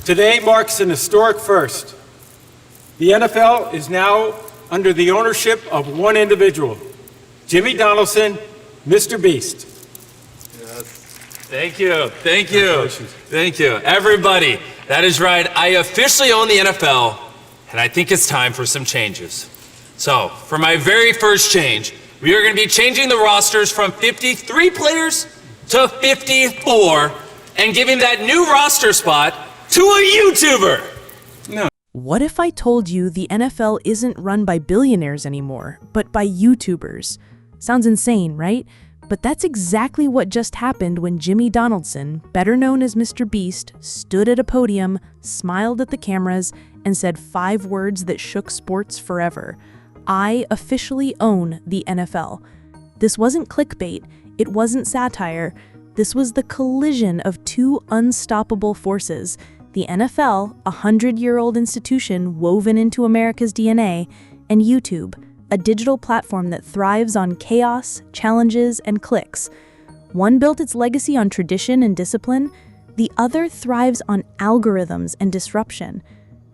Today marks an historic first. The NFL is now under the ownership of one individual, Jimmy Donaldson, MrBeast. Thank you. Thank you. Everybody, that is right. I officially own the NFL, and I think it's time for some changes. So, for my very first change, we are going to be changing the rosters from 53 players to 54 and giving that new roster spot to a YouTuber. No. What if I told you the NFL isn't run by billionaires anymore, but by YouTubers? Sounds insane, right? But that's exactly what just happened when Jimmy Donaldson, better known as MrBeast, stood at a podium, smiled at the cameras, and said 5 words that shook sports forever. I officially own the NFL. This wasn't clickbait, it wasn't satire. This was the collision of 2 unstoppable forces. The NFL, a 100-year-old institution woven into America's DNA, and YouTube, a digital platform that thrives on chaos, challenges, and clicks. One built its legacy on tradition and discipline, the other thrives on algorithms and disruption.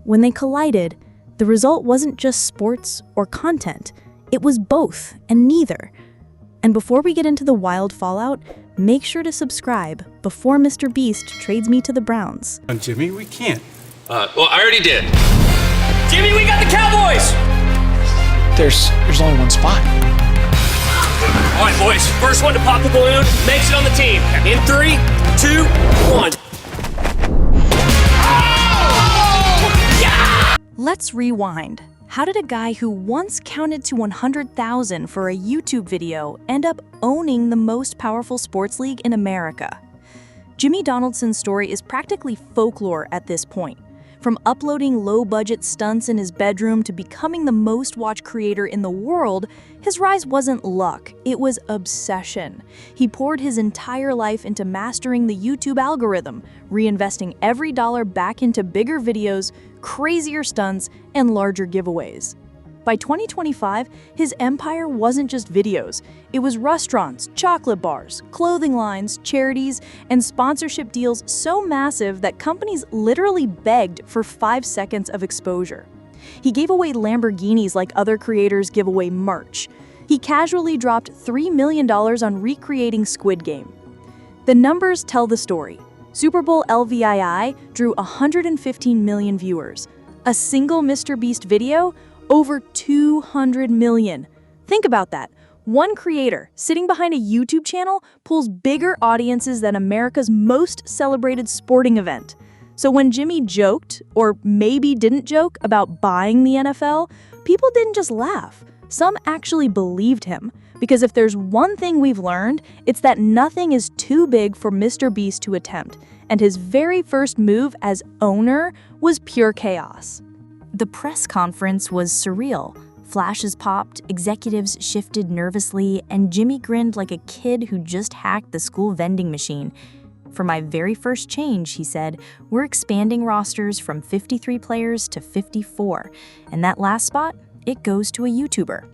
When they collided, the result wasn't just sports or content, it was both and neither. And before we get into the wild fallout, make sure to subscribe before MrBeast trades me to the Browns. Jimmy, we can't. Well, I already did. Jimmy, we got the Cowboys! There's only one spot. All right, boys. First one to pop the balloon makes it on the team. In 3, 2, 1. Let's rewind. How did a guy who once counted to 100,000 for a YouTube video end up owning the most powerful sports league in America? Jimmy Donaldson's story is practically folklore at this point. From uploading low-budget stunts in his bedroom to becoming the most-watched creator in the world, his rise wasn't luck, it was obsession. He poured his entire life into mastering the YouTube algorithm, reinvesting every dollar back into bigger videos, crazier stunts, and larger giveaways. By 2025, his empire wasn't just videos. It was restaurants, chocolate bars, clothing lines, charities, and sponsorship deals so massive that companies literally begged for 5 seconds of exposure. He gave away Lamborghinis like other creators give away merch. He casually dropped $3 million on recreating Squid Game. The numbers tell the story. Super Bowl LVII drew 115 million viewers. A single MrBeast video? Over 200 million. Think about that. One creator sitting behind a YouTube channel pulls bigger audiences than America's most celebrated sporting event. So when Jimmy joked, or maybe didn't joke, about buying the NFL, people didn't just laugh. Some actually believed him. Because if there's one thing we've learned, it's that nothing is too big for MrBeast to attempt. And his very first move as owner was pure chaos. The press conference was surreal. Flashes popped, executives shifted nervously, and Jimmy grinned like a kid who just hacked the school vending machine. For my very first change, he said, we're expanding rosters from 53 players to 54, and that last spot, it goes to a YouTuber.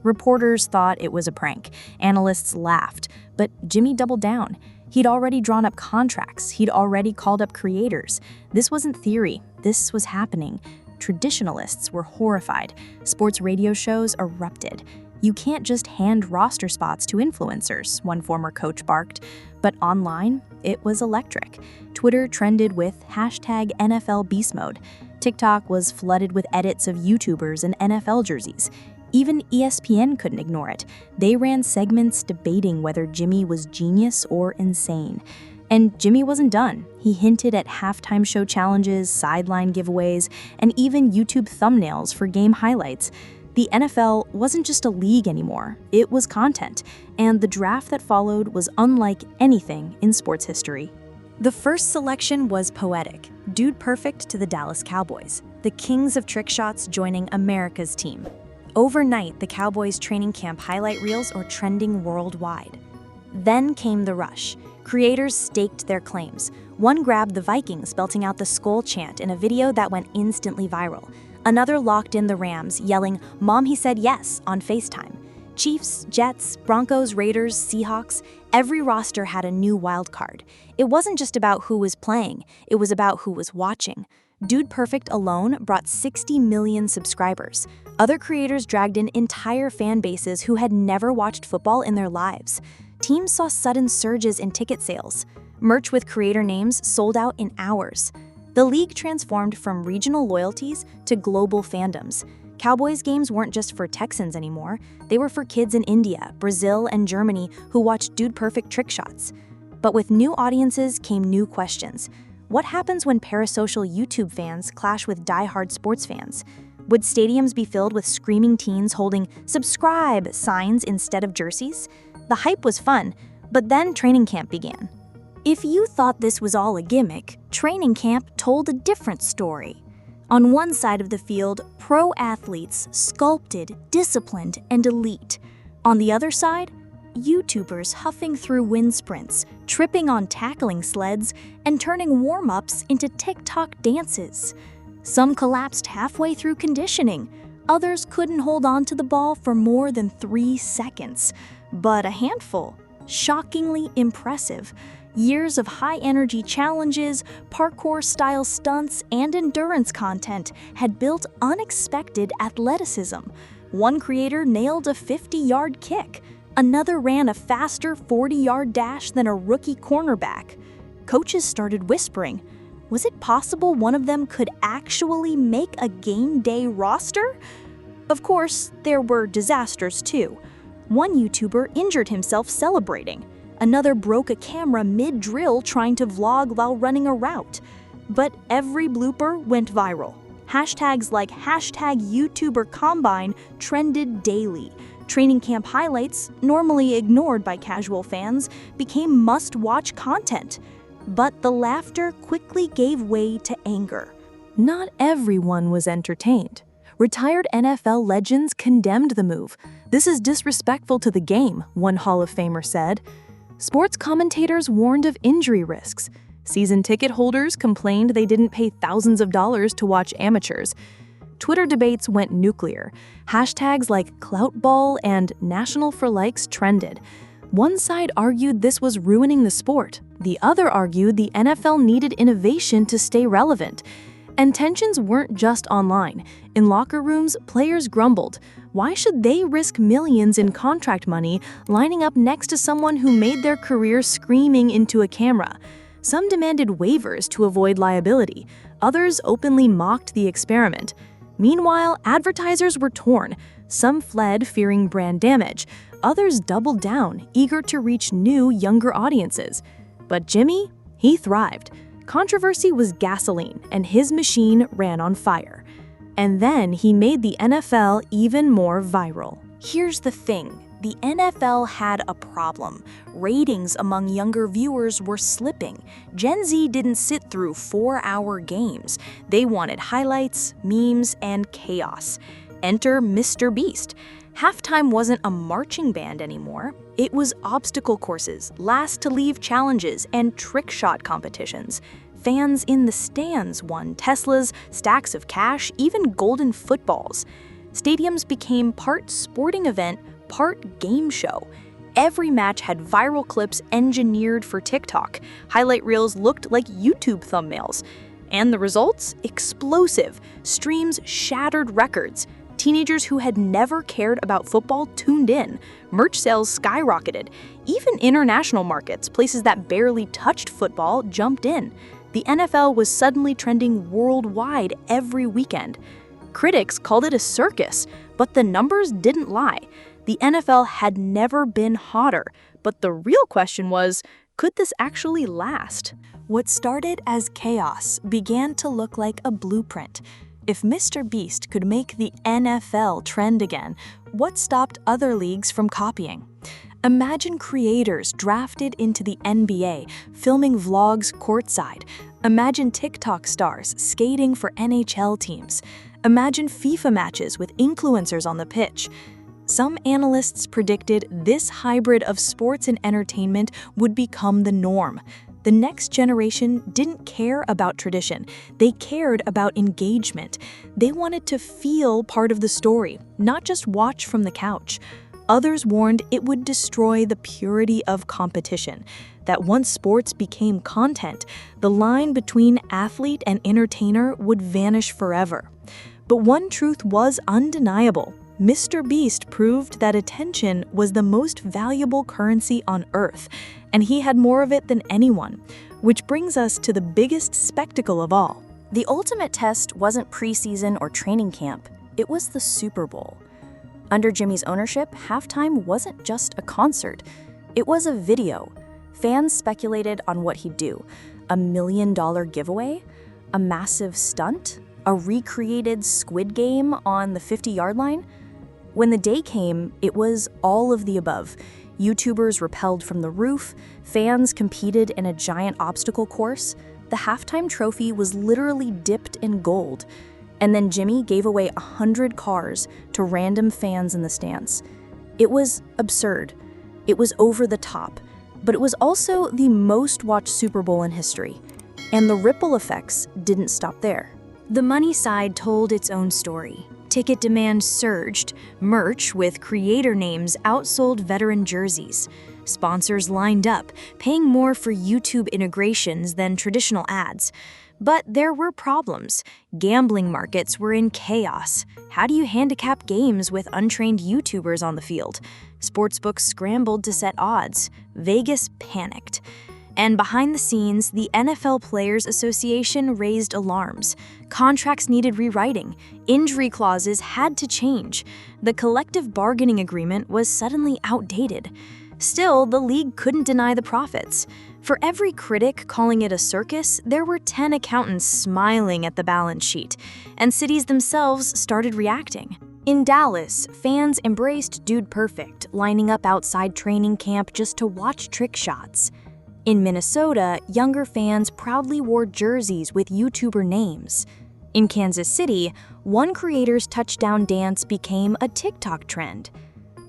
Reporters thought it was a prank. Analysts laughed, but Jimmy doubled down. He'd already drawn up contracts. He'd already called up creators. This wasn't theory. This was happening. Traditionalists were horrified. Sports radio shows erupted. You can't just hand roster spots to influencers, one former coach barked. But online, it was electric. Twitter trended with hashtag NFL Beast Mode. TikTok was flooded with edits of YouTubers in NFL jerseys. Even ESPN couldn't ignore it. They ran segments debating whether Jimmy was genius or insane. And Jimmy wasn't done. He hinted at halftime show challenges, sideline giveaways, and even YouTube thumbnails for game highlights. The NFL wasn't just a league anymore, it was content, and the draft that followed was unlike anything in sports history. The first selection was poetic, dude perfect to the Dallas Cowboys, the kings of trick shots joining America's team. Overnight, the Cowboys training camp highlight reels were trending worldwide. Then came the rush. Creators staked their claims. One grabbed the Vikings, belting out the Skol chant in a video that went instantly viral. Another locked in the Rams, yelling, "Mom, he said yes," on FaceTime. Chiefs, Jets, Broncos, Raiders, Seahawks, every roster had a new wild card. It wasn't just about who was playing, it was about who was watching. Dude Perfect alone brought 60 million subscribers. Other creators dragged in entire fan bases who had never watched football in their lives. Teams saw sudden surges in ticket sales. Merch with creator names sold out in hours. The league transformed from regional loyalties to global fandoms. Cowboys games weren't just for Texans anymore. They were for kids in India, Brazil, and Germany who watched Dude Perfect trick shots. But with new audiences came new questions. What happens when parasocial YouTube fans clash with die-hard sports fans? Would stadiums be filled with screaming teens holding "subscribe" signs instead of jerseys? The hype was fun, but then training camp began. If you thought this was all a gimmick, training camp told a different story. On one side of the field, pro athletes, sculpted, disciplined, and elite. On the other side, YouTubers huffing through wind sprints, tripping on tackling sleds, and turning warm-ups into TikTok dances. Some collapsed halfway through conditioning. Others couldn't hold on to the ball for more than 3 seconds. But a handful, shockingly impressive. Years of high-energy challenges, parkour-style stunts, and endurance content had built unexpected athleticism. One creator nailed a 50-yard kick. Another ran a faster 40-yard dash than a rookie cornerback. Coaches started whispering, was it possible one of them could actually make a game day roster? Of course, there were disasters too. One YouTuber injured himself celebrating. Another broke a camera mid-drill trying to vlog while running a route. But every blooper went viral. Hashtags like #YouTuberCombine trended daily. Training camp highlights, normally ignored by casual fans, became must-watch content. But the laughter quickly gave way to anger. Not everyone was entertained. Retired NFL legends condemned the move. "This is disrespectful to the game," one Hall of Famer said. Sports commentators warned of injury risks. Season ticket holders complained they didn't pay thousands of dollars to watch amateurs. Twitter debates went nuclear. Hashtags like Cloutball and National for Likes trended. One side argued this was ruining the sport. The other argued the NFL needed innovation to stay relevant. And tensions weren't just online. In locker rooms, players grumbled. Why should they risk millions in contract money lining up next to someone who made their career screaming into a camera? Some demanded waivers to avoid liability. Others openly mocked the experiment. Meanwhile, advertisers were torn. Some fled, fearing brand damage. Others doubled down, eager to reach new, younger audiences. But Jimmy, he thrived. Controversy was gasoline, and his machine ran on fire. And then he made the NFL even more viral. Here's the thing. The NFL had a problem. Ratings among younger viewers were slipping. Gen Z didn't sit through 4-hour games. They wanted highlights, memes, and chaos. Enter MrBeast. Halftime wasn't a marching band anymore. It was obstacle courses, last-to-leave challenges, and trick shot competitions. Fans in the stands won Teslas, stacks of cash, even golden footballs. Stadiums became part sporting event, part game show. Every match had viral clips engineered for TikTok. Highlight reels looked like YouTube thumbnails. And the results? Explosive. Streams shattered records. Teenagers who had never cared about football tuned in. Merch sales skyrocketed. Even international markets, places that barely touched football, jumped in. The NFL was suddenly trending worldwide every weekend. Critics called it a circus, but the numbers didn't lie. The NFL had never been hotter, but the real question was, could this actually last? What started as chaos began to look like a blueprint. If MrBeast could make the NFL trend again, what stopped other leagues from copying? Imagine creators drafted into the NBA, filming vlogs courtside. Imagine TikTok stars skating for NHL teams. Imagine FIFA matches with influencers on the pitch. Some analysts predicted this hybrid of sports and entertainment would become the norm. The next generation didn't care about tradition. They cared about engagement. They wanted to feel part of the story, not just watch from the couch. Others warned it would destroy the purity of competition, that once sports became content, the line between athlete and entertainer would vanish forever. But one truth was undeniable. MrBeast proved that attention was the most valuable currency on Earth, and he had more of it than anyone. Which brings us to the biggest spectacle of all. The ultimate test wasn't preseason or training camp, it was the Super Bowl. Under Jimmy's ownership, halftime wasn't just a concert, it was a video. Fans speculated on what he'd do: $1 million giveaway, a massive stunt, a recreated Squid Game on the 50-yard line. When the day came, it was all of the above. YouTubers rappelled from the roof, fans competed in a giant obstacle course. The halftime trophy was literally dipped in gold. And then Jimmy gave away 100 cars to random fans in the stands. It was absurd. It was over the top. But it was also the most watched Super Bowl in history. And the ripple effects didn't stop there. The money side told its own story. Ticket demand surged, merch with creator names outsold veteran jerseys. Sponsors lined up, paying more for YouTube integrations than traditional ads. But there were problems. Gambling markets were in chaos. How do you handicap games with untrained YouTubers on the field? Sportsbooks scrambled to set odds. Vegas panicked. And behind the scenes, the NFL Players Association raised alarms. Contracts needed rewriting. Injury clauses had to change. The collective bargaining agreement was suddenly outdated. Still, the league couldn't deny the profits. For every critic calling it a circus, there were 10 accountants smiling at the balance sheet, and cities themselves started reacting. In Dallas, fans embraced Dude Perfect, lining up outside training camp just to watch trick shots. In Minnesota, younger fans proudly wore jerseys with YouTuber names. In Kansas City, one creator's touchdown dance became a TikTok trend.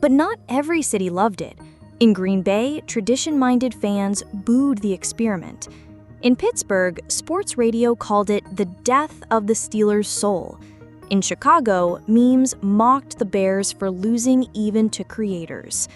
But not every city loved it. In Green Bay, tradition-minded fans booed the experiment. In Pittsburgh, sports radio called it the death of the Steelers' soul. In Chicago, memes mocked the Bears for losing even to creators.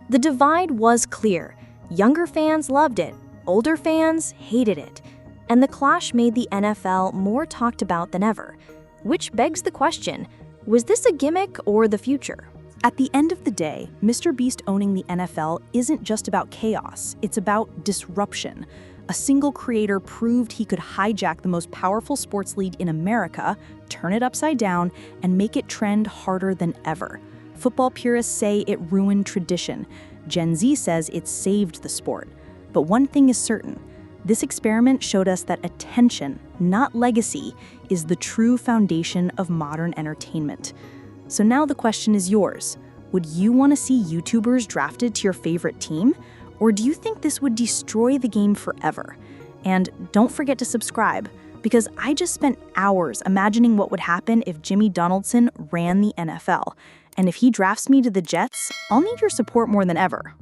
The divide was clear. Younger fans loved it, older fans hated it. And the clash made the NFL more talked about than ever. Which begs the question, was this a gimmick or the future? At the end of the day, MrBeast owning the NFL isn't just about chaos, it's about disruption. A single creator proved he could hijack the most powerful sports league in America, turn it upside down, and make it trend harder than ever. Football purists say it ruined tradition. Gen Z says it saved the sport. But one thing is certain, this experiment showed us that attention, not legacy, is the true foundation of modern entertainment. So now the question is yours. Would you want to see YouTubers drafted to your favorite team? Or do you think this would destroy the game forever? And don't forget to subscribe, because I just spent hours imagining what would happen if Jimmy Donaldson ran the NFL. And if he drafts me to the Jets, I'll need your support more than ever.